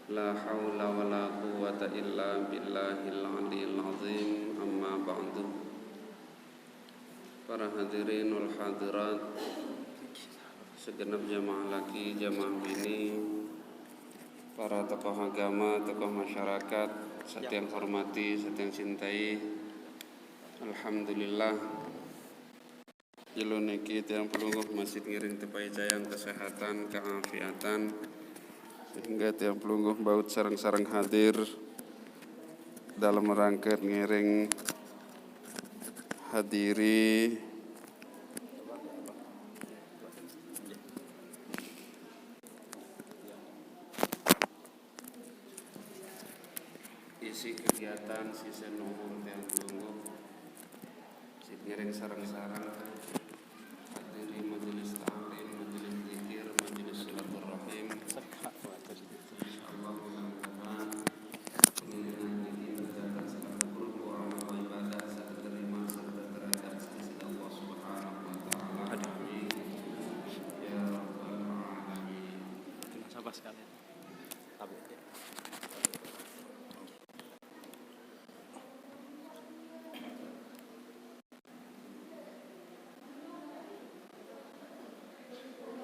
La haula wa la quwwata illa billahil aliyil azim. Amma ba'du. Para hadirin wal hadirat, segenap jamaah laki, jamaah bini, para tokoh agama, tokoh masyarakat, setiang hormati, setiang cintai. Alhamdulillah, jelo niki tiang pelungguh masjid ngiring tepai jayang kesehatan, keafiatan, sehingga tiang pelungguh baut sarang-sarang hadir dalam rangka ngiring hadiri isi kegiatan season umum tiang pelungguh ngiring sarang-sarang hadiri majelis ta'lim, majelis zikir, majelis silaturahim. Insyaallah mudah-mudahan pengiringan ini menjaga segala kurung amal ibadah serta terima serta derajat di sisi Allah Subhanahu wa taala. Amin ya rabbal alamin. Sahabat sekalian.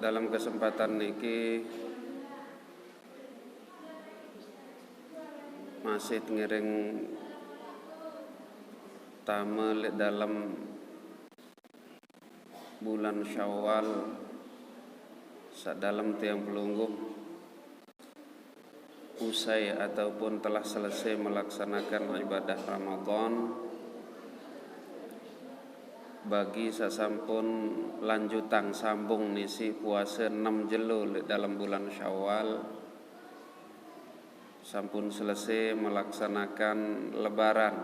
Dalam kesempatan niki masih ngiring tamu dalam bulan Syawal dalam tiang pelungguh usai ataupun telah selesai melaksanakan ibadah Ramadan. Bagi sasampun lanjutang sambung nisi puasa 6 jelo dalam bulan Syawal, sampun selesai melaksanakan lebaran,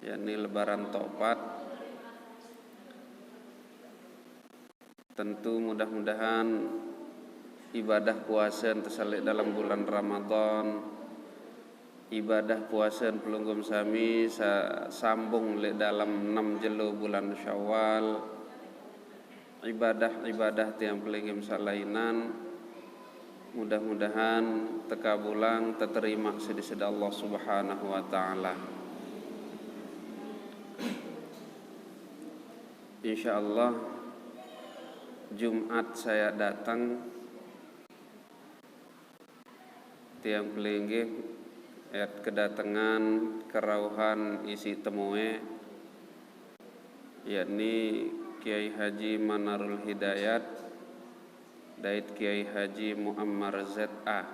yakni lebaran topat. Tentu mudah-mudahan ibadah puasa tersalik dalam bulan Ramadan, ibadah puasa pelunggum sami sambung dalam 6 jelo bulan Syawal, ibadah-ibadah tiang pelunggum salainan mudah-mudahan tekabulang terima sedisi Allah Subhanahu wa taala. Insyaallah Jumat saya datang tiang pelunggum kedatangan kerauhan isi temue, yakni Kiai Haji Manarul Hidayat dait Kiai Haji Muammar ZA.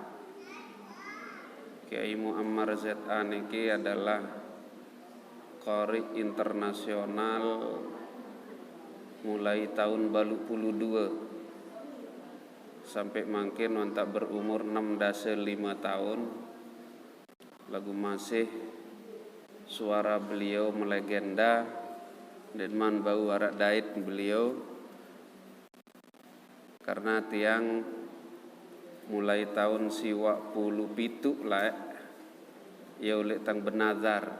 Kiai Muammar ZA niki adalah qari internasional mulai tahun 2022 sampai mangkin wantak berumur 6-5 tahun. Lagu masih suara beliau melegenda dan man bau arak dait beliau, karena tiang mulai tahun siwa puluh pitu lah ya oleh tang benazar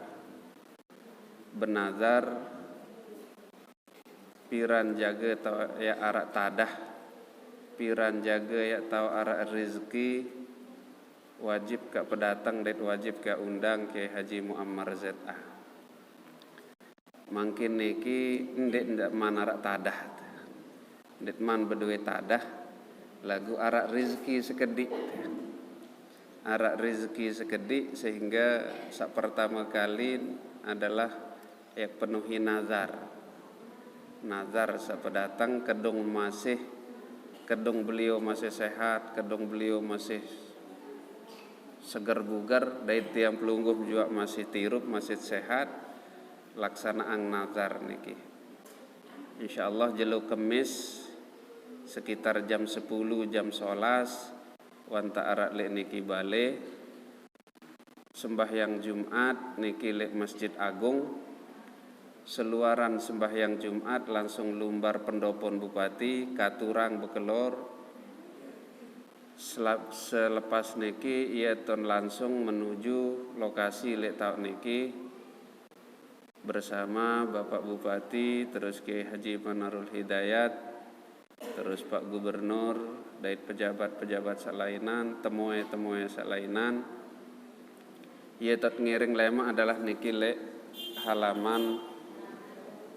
piran jaga tau ya arak tadah, piran jaga ya tau arak rezeki, wajib ka pedatang dan wajib ka undang Kiai Haji Muammar ZA. Mungkin niki ndak manarak tadah, ndak man bedue tadah, lagu arak rezeki sekedik, sehingga sak pertama kali adalah ya penuhi nazar sak pedatang kedung beliau masih sehat, kedung beliau masih segar bugar, dari tiang pelungguh juga masih tirup, masih sehat, laksanaan nazar niki. Insyaallah jelo Kemis sekitar jam 10 jam 11 wanta arak lek niki bale sembahyang Jumat niki lek Masjid Agung. Seluaran sembahyang Jumat langsung lumbar pendopon bupati katurang bekelor. Selepas niki ia ton langsung menuju lokasi lek tau niki bersama Bapak Bupati, terus Kiai Haji Manarul Hidayat, terus Pak Gubernur dari pejabat-pejabat salainan, temoe salainan. Ia tot ngiring lema adalah niki le halaman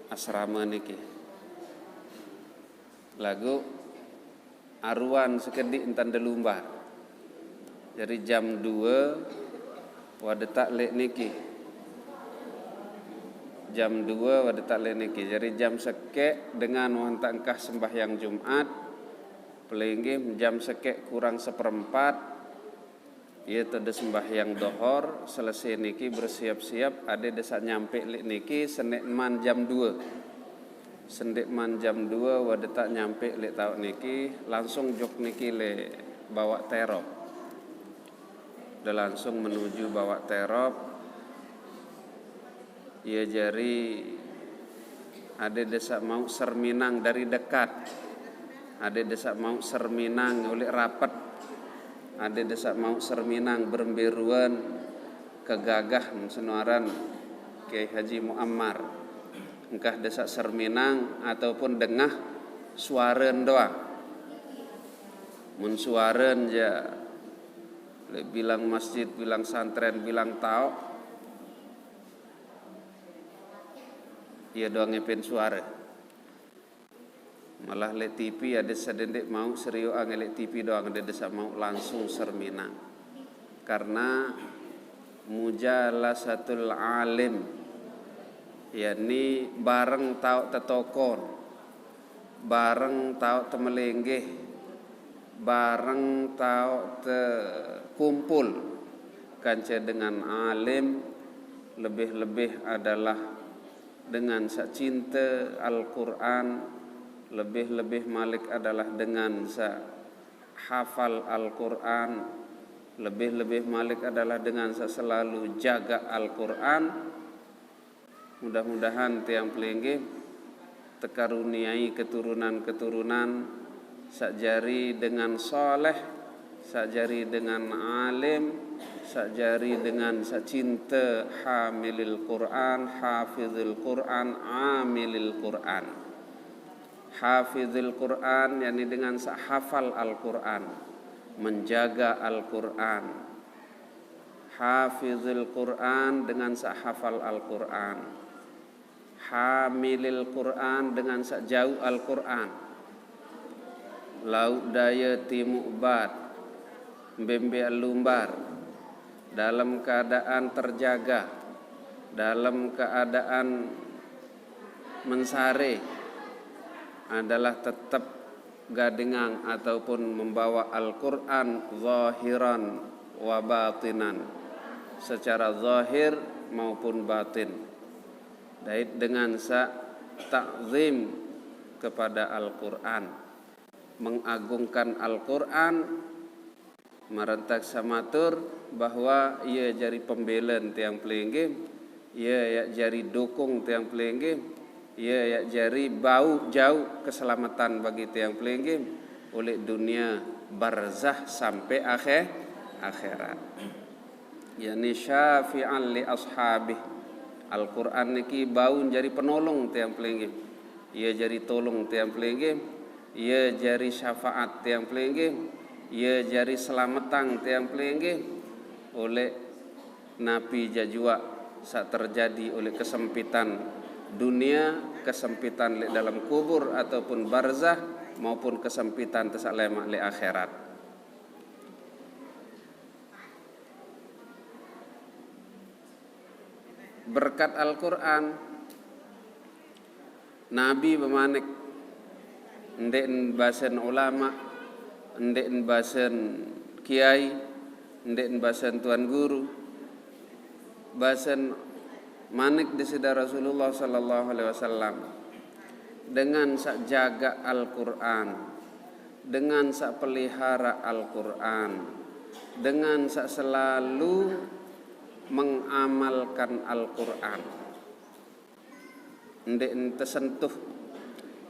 asrama niki. Lagu aruan sekedik entan delumbar. Jadi jam 2 wadetak le niki. Jam 2 wadetak le niki. Jadi jam sekek dengan wantangkah sembahyang Jumat. Pelinggi jam sekek kurang seperempat. Ia tadi sembahyang dohor, selesai niki bersiap-siap, ada desa nyampe li niki senekman jam 2. Senekman jam 2 wadetak nyampe li tau niki, langsung jok niki le bawa terop. Udah langsung menuju bawa terop. Ia jari ada desa mau serminang dari dekat. Ada desa mau serminang oleh rapat. Ada desa mau serminang beremberuan kegagah senuaran Kiai Haji Muammar. Engkah desa serminang ataupun dengah suaren doa. Mun suaren ja bilang masjid, bilang santren, bilang tau. Ia doang ngepin suara. Malah le TV ada sedendek mau serius le TV doang ada desa mau langsung serminang. Karena mujalasatul alim yakni bareng tau tetokon, bareng tau temelenggeh, bareng tau te kumpul kanca dengan alim, lebih-lebih adalah dengan sak cinta Al-Quran, lebih-lebih malik adalah dengan sa hafal Al-Quran, lebih-lebih malik adalah dengan sa selalu jaga Al-Quran. Mudah-mudahan tiang pelinggi tekaruniai keturunan-keturunan sakjari dengan soleh, sakjari dengan alim, sakjari dengan sacinta hamilil Quran, hafizil Quran, amilil Quran. Hafizil Quran yakni dengan hafal Al-Quran, menjaga Al-Quran. Hafizil Quran dengan hafal Al-Quran. Hamilil Quran dengan jauh Al-Quran. Laut daya timuk bat, bembe lumbar, dalam keadaan terjaga, dalam keadaan mensare, adalah tetap gadengang ataupun membawa Al-Quran zahiran wa batinan, secara zahir maupun batin, dengan ta'zim kepada Al-Quran, mengagungkan Al-Quran, merentak samatur bahwa ia jari pembelen tiang pelinggi, ia jari dukung tiang pelinggi, ia jari bau jauh keselamatan bagi tiang pelinggi oleh dunia barzah sampai akhirat. Yani syafi'an li ashabih. Al-Quran niki bau jari penolong tiang pelinggi. Ia jari tolong tiang pelinggi, ia jari syafaat tiang pelinggi, ia jari selamatan tiang pelinggi oleh napi jajua saat terjadi oleh kesempitan dunia, kesempitan li dalam kubur ataupun barzah, maupun kesempitan tesalema li akhirat. Berkat Al-Quran, Nabi bemanik ndek basen ulama, ndek basen kiai, ndek basen tuan guru, basen manik disida Rasulullah sallallahu alaihi wasallam dengan sak jaga Al-Quran, dengan sak pelihara Al-Quran, dengan sak selalu mengamalkan Al-Quran. Ndek tersentuh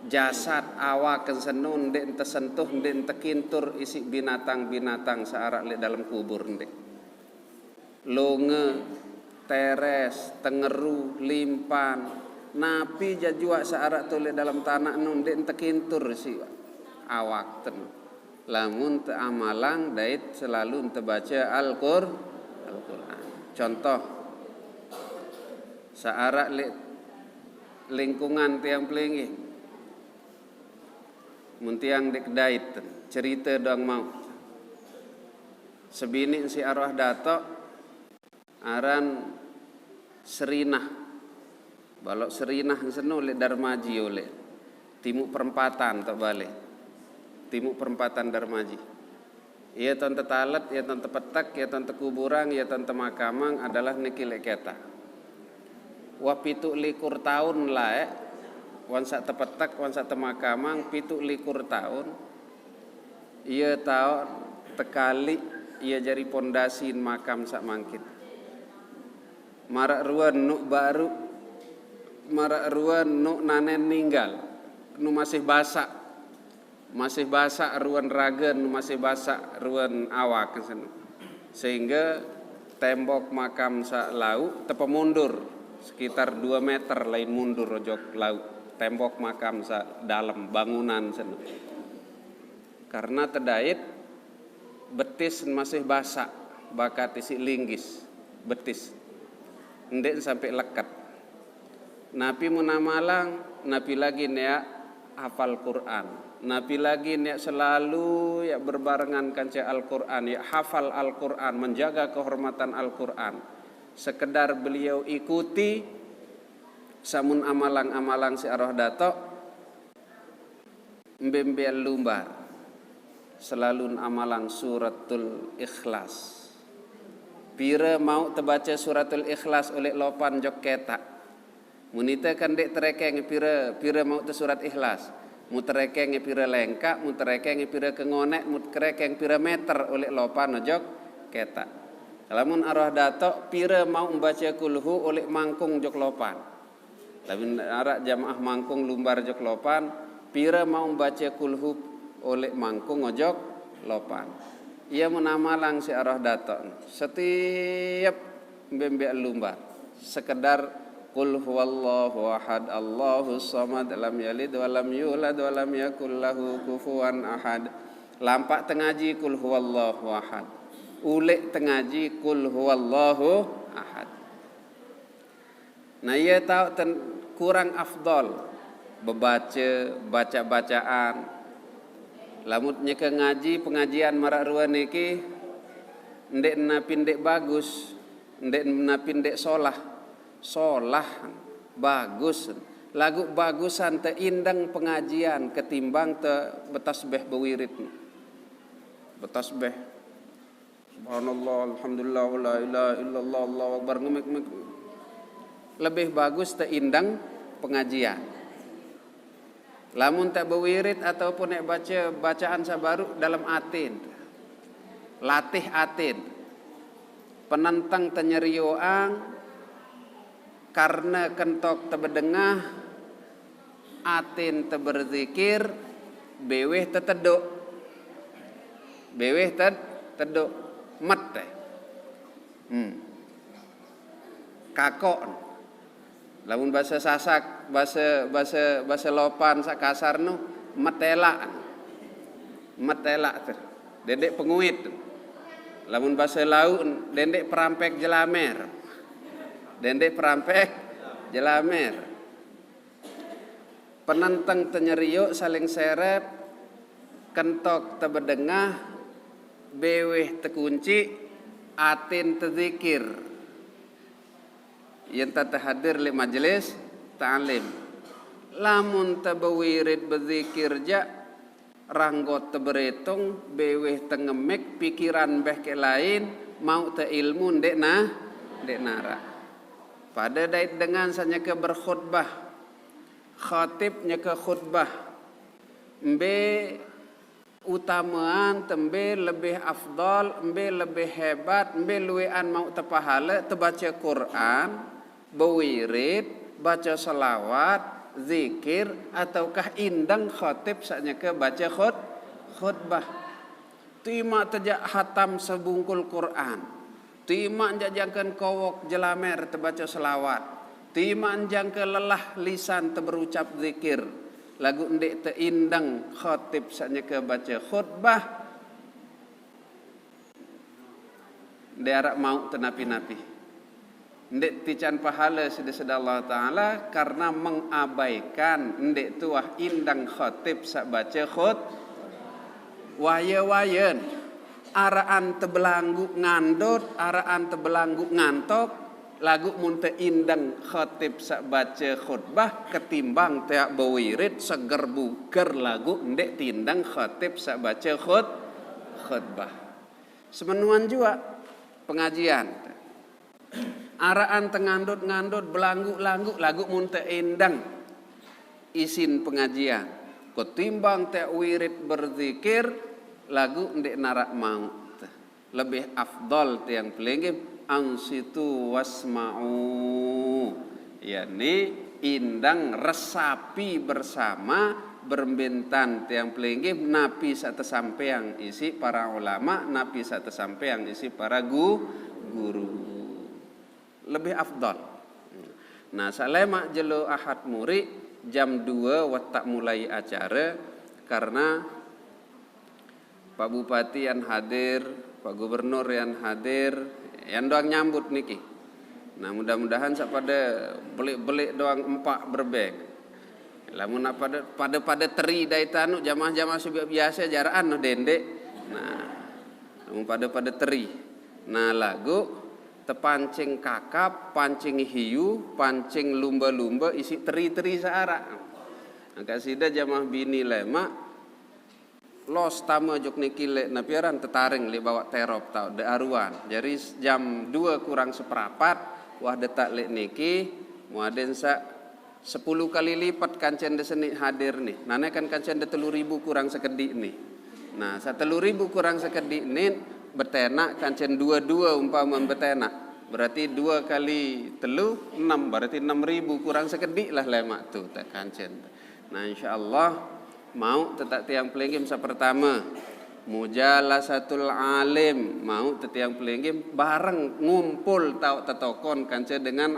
jasad awak kensenun, ndek tersentuh, ndek tekintur isi binatang-binatang searak li dalam kubur ndek. Longe, teres, tengeru, limpan, napi jajua searak tu li dalam tanah nun ndek tekintur si awak ten. lamun teu amalang dait selalu teu baca Al-Qur'an. Contoh saara lingkungan tiang pelingih mun tiang dek dait cerita doang mau sebini si arwah dato aran Serinah balok Serinah senu le Darmaji oleh timuk perempatan tak balik timuk perempatan Darmaji. Ia ton tetalet, ia ton tepetak, ia ton tekuburang, ia ton temakamang adalah niki leketa. Wa pitu likur tahun lah wan sak tepetak, wan sak temakamang pitu likur tahun. Ia tahu tekali ia jari pondasiin makam sak mangkit. Marak ruan nuk baru, marak ruan nuk nanen ninggal, nu masih basah ruan ragen, nu masih basah ruan awak sehingga tembok makam sak lau tepa mundur sekitar 2 meter lain mundur rojok lau tembok makam sak dalam bangunan sana. Karena tedait betis masih basah bakat isi linggis betis ndek sampai lekat. Napi munamalang napi lagi nek hafal Quran, napi lagi nek selalu ya berbarengan kanca Al-Quran, ya hafal Al-Quran, menjaga kehormatan Al-Quran. Sekedar beliau ikuti samun amalang-amalang si arwah dato mbembel lumbar selalu amalang suratul Ikhlas. Pira mau terbaca suratul Ikhlas oleh lopan jok ketak. Munita kan dek terekeng pira mau te surat Ikhlas. Mu terekeng pira lengkak, mu terekeng pira kengonek, mu terekeng pira meter oleh lopan jok ketak. Lamun arwah dato pira mau membaca kulhu oleh mangkung jok lopan. Tapi arak jamaah mangkung lumbar jok lopan, pira mau membaca kulhu oleh mangkung ojok lopan. Ia menamalang si arwah dato setiap mbembek lumbar sekedar qul huwallahu ahad Allahus samad lam yalid wa lam yulad wa lam yakul lahu kufuwan ahad. Lampak tengaji qul huwallahu ahad, ulek tengaji qul huwallahu ahad. Nah ia tahu kurang afdol baca bacaan. Lamutnya ke ngaji pengajian marak ruan niki ndek napi ndek bagus, ndek napi ndek solah bagus. Lagu bagusan te indang pengajian ketimbang te betasbeh bewirid. Betasbeh subhanallah alhamdulillah wa la ilaha illallah Allahu akbar ngemek lebih bagus te indang pengajian. Lamun tak bewirid ataupun nak baca bacaan sabaru dalam atin, latih atin, penentang tenyerioang karena kentok tebedengah atin teberzikir beweh teteduk mat teh kakok. Lamun bahasa Sasak, bahasa lopan sak kasar nu metela ter. Dedek penguit. Lamun bahasa lau dendek perampek jelamer. Penentang tenyerio saling seret kentok tebedengah beweh tekunci atin tezikir. Yang tak hadir li majlis ta'lim. Lamun tabawirid berzikir ja ranggot teberetung beweh tengemek pikiran beh ke lain mau te ilmu ndek nara. Pada dait dengan sanya ke berkhutbah khatibnya ke khutbah mbe utamaan tembe lebih afdal, mbe lebih hebat, mbe luwean mau tepahala tebaca Quran, bewirid, baca salawat, zikir, ataukah indang khatib saknya ke baca khutbah. Tima tejak hatam sebungkul Quran, tima jangkan kowok jelamer terbaca salawat, tima jangkan lelah lisan terberucap zikir, lagu ndek teindang khatib saknya ke baca khutbah diarak mau tenapi-napi ndek tican pahala sededa Allah Ta'ala karena mengabaikan ndek tuah indang khatib sak baca waya-wayan araan tebelanggu ngandot araan tebelanggu ngantok lagu munte indang khatib sak baca khutbah ketimbang teak bawirid seger buger lagu ndek tindang khatib sak baca khutbah. Semenuan juga pengajian araan tengandut-ngandut belanggu-langgu lagu munte indang isin pengajian ketimbang teak wirid berzikir lagu ndek narak maut lebih afdal tiang pelingim ansitu wasma'u yakni indang resapi bersama berbentan tiang pelingim napi sak tesampeang isi para ulama napi sak tesampeang isi para guru lebih afdal. Nah salema jelo ahad muri jam 2 watak mulai acara karena Pak Bupati yang hadir, Pak Gubernur yang hadir, yang doang nyambut niki. Nah mudah-mudahan pada belik-belik doang empak berbeng. Lamun pada teri dari tanu jamaah-jamaah biasa jaraan no dendek. Nah, lamun pada teri. Nah lagu tepancing kakap, pancing hiu, pancing lumba-lumba isi teri-teri searak. Agak sida jamaah bini lemak los tama jok niki le napiaran tetaring li bawa terop tau de aruan. Jadi jam 2 kurang seperempat wah detak le niki muaden sa 10 kali lipat kancen de seni hadir nih. Nane kan kancen de 3.000 kurang sekedik nih. Nah, sa 3.000 kurang sekedik nih betenak kancen 22 umpama betenak. Berarti 2 kali 3 6 berarti 6.000 kurang sekedik lah lemak tu tak kancen. Nah, insyaallah mau tetap tiang pelingim sa pertama mujalasatul alim mau tiang pelingim bareng ngumpul tau tetokon kance dengan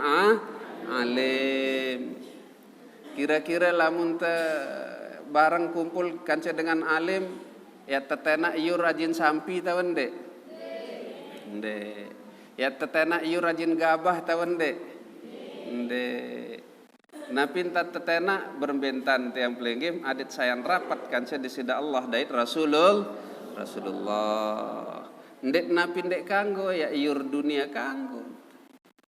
alim kira-kira lamun te bareng kumpul kance dengan alim ya tetena iu rajin sampi tau ndek ya tetena iu rajin gabah tau ndek nah pinta tetena berbentan tiang pelinggim adit sayang rapat kan saya disida Allah dait Rasulullah ndek napi ndek kanggo ya iur dunia kanggo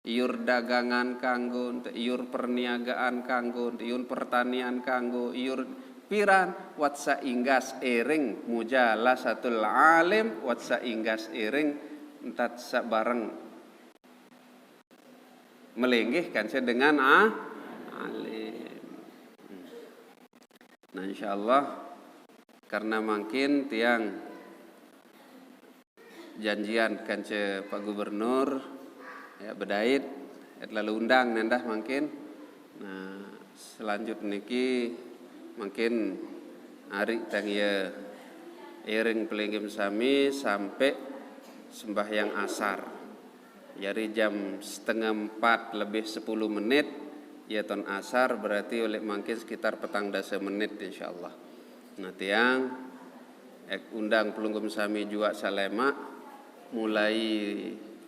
iur dagangan kanggo iur perniagaan kanggo iur pertanian kanggo iur piran watsa inggas ering mujalasatul alim watsa inggas ering entat sabareng melenggih kan saya dengan alim. Nah insyaallah karena makin tiang janjian kance Pak Gubernur ya bedait lalu undang nendah makin. Nah selanjutnya niki makin hari tang ya iring pelinggim sami sampai sembahyang asar. Jadi jam 3:30 lebih 10 menit ya ton asar berarti oleh mungkin sekitar petang dasa menit insyaallah. Nah tiang undang pelunggum sami juga salema mulai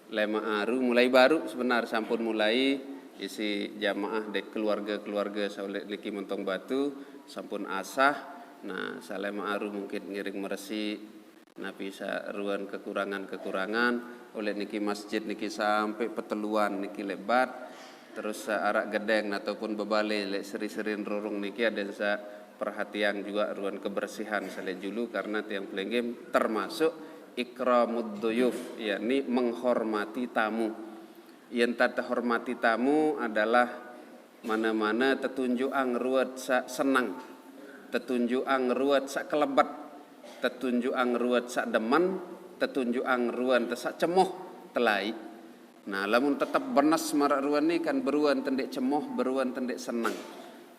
lema aru mulai baru sebenar sampun mulai isi jamaah dek keluarga-keluarga saulek liki mentong batu sampun asah. Nah salema aru mungkin ngiring meresi napi saruan kekurangan oleh niki masjid niki sampai peteluan niki lebat terus arak gedeng ataupun bebale lek seri-serin rorong niki ada sa perhatian juga ruan kebersihan sale julu karena tiang pelenggem termasuk ikramud duyuf yakni menghormati tamu. Yen tata hormati tamu adalah mana-mana tetunjuk ang ruat sa senang, tetunjuk ang ruat sa kelebat, tetunjuk ang ruat sa deman, tetunjuk ang ruan sa cemoh telai. Nah, lamun tetap benas marak ruan ni kan beruan tendek cemoh, beruan tendek senang,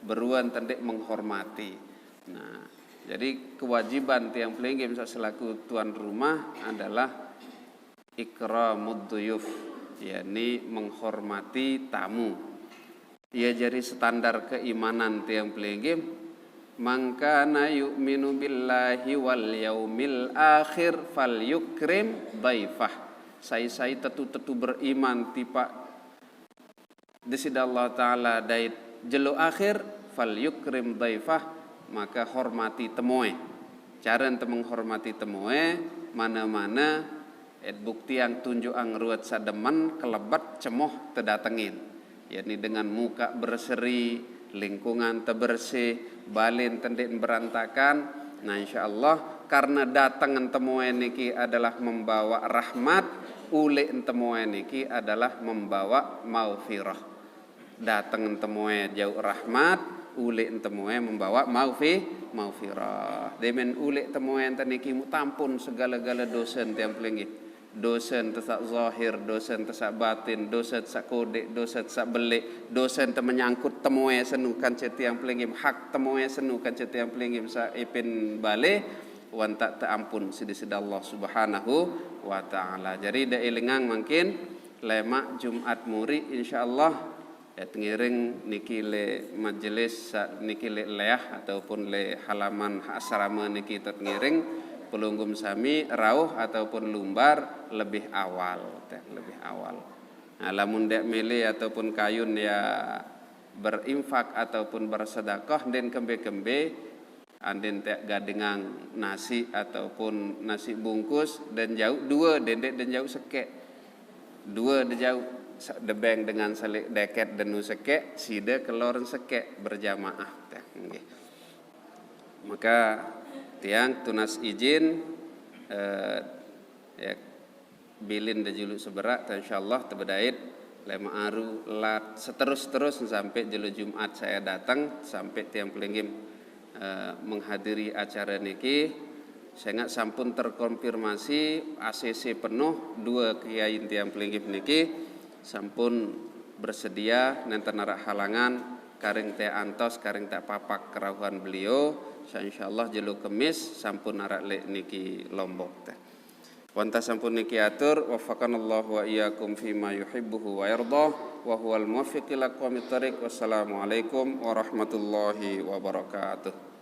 beruan tendek menghormati. Nah, jadi kewajiban tiang pelinggim selaku tuan rumah adalah ikramud duyuf, yakni menghormati tamu. Ia jadi standar keimanan tiang pelinggim Man kana yu'minu billahi wal yaumil akhir falyukrim dhaifah. Sai tetu beriman tipa disida Allah Ta'ala dait jelo akhir falyukrim dhaifah, maka hormati temoe. Cara ente menghormati temoe mana-mana bukti yang tunjuk ang ruat sademan kelebat cemoh terdatengin, yakni dengan muka berseri, lingkungan terbersih, balin tendin berantakan. Nah insyaallah karena datangan temoe niki adalah membawa rahmat, ule temoe niki adalah membawa maufirah. Datangan temoe jauh rahmat, ule temoe membawa maufirah. Demen ule temoe niki mutampun segala-gala dosa tiang pelingi. Dosa tersak zahir, dosa tersak batin, dosa tersak kode, dosa tersak belik, dosa menyangkut temoe senukan cetiang pelingim, hak temoe senukan cetiang pelingim sa ipin bale wan tak ampun sidi-sida Allah Subhanahu wa taala. Jadi da ilingang mungkin lemak Jumat muri insyaallah ngiring niki le majelis niki le leah ataupun le halaman asrama niki ngiring pelunggum sami rauh ataupun lumbar lebih awal. Nah, lamun dek mele ataupun kayun ya berinfak ataupun bersedekah den kembe-kembe anden tek gadengang nasi ataupun nasi bungkus dan jauh dua dendek dan jauh sekek. Dua de jauh debeng dengan selik deket denu sekek sida keloren sekek berjamaah teh nggih. Maka tiang tunas izin ya bilin da julu seberak insyaallah tebedait lema aru lat seterus sampai julu Jumat saya datang sampai tiang pelinggim menghadiri acara niki. Saya nggak sampun terkonfirmasi ACC penuh, 2 kiai tiang pelinggim niki sampun bersedia nanti narak halangan karing teh antos karing teh papak kerauhan beliau. Insyaallah jelu kemis sampun arak lek niki Lombok teh. Wanta sampun niki atur wafaqanallahu wa iyyakum fima yuhibbuhu wa yardah wa huwal muwaffiq ila aqwamit thariq. Wassalamualaikum warahmatullahi wabarakatuh.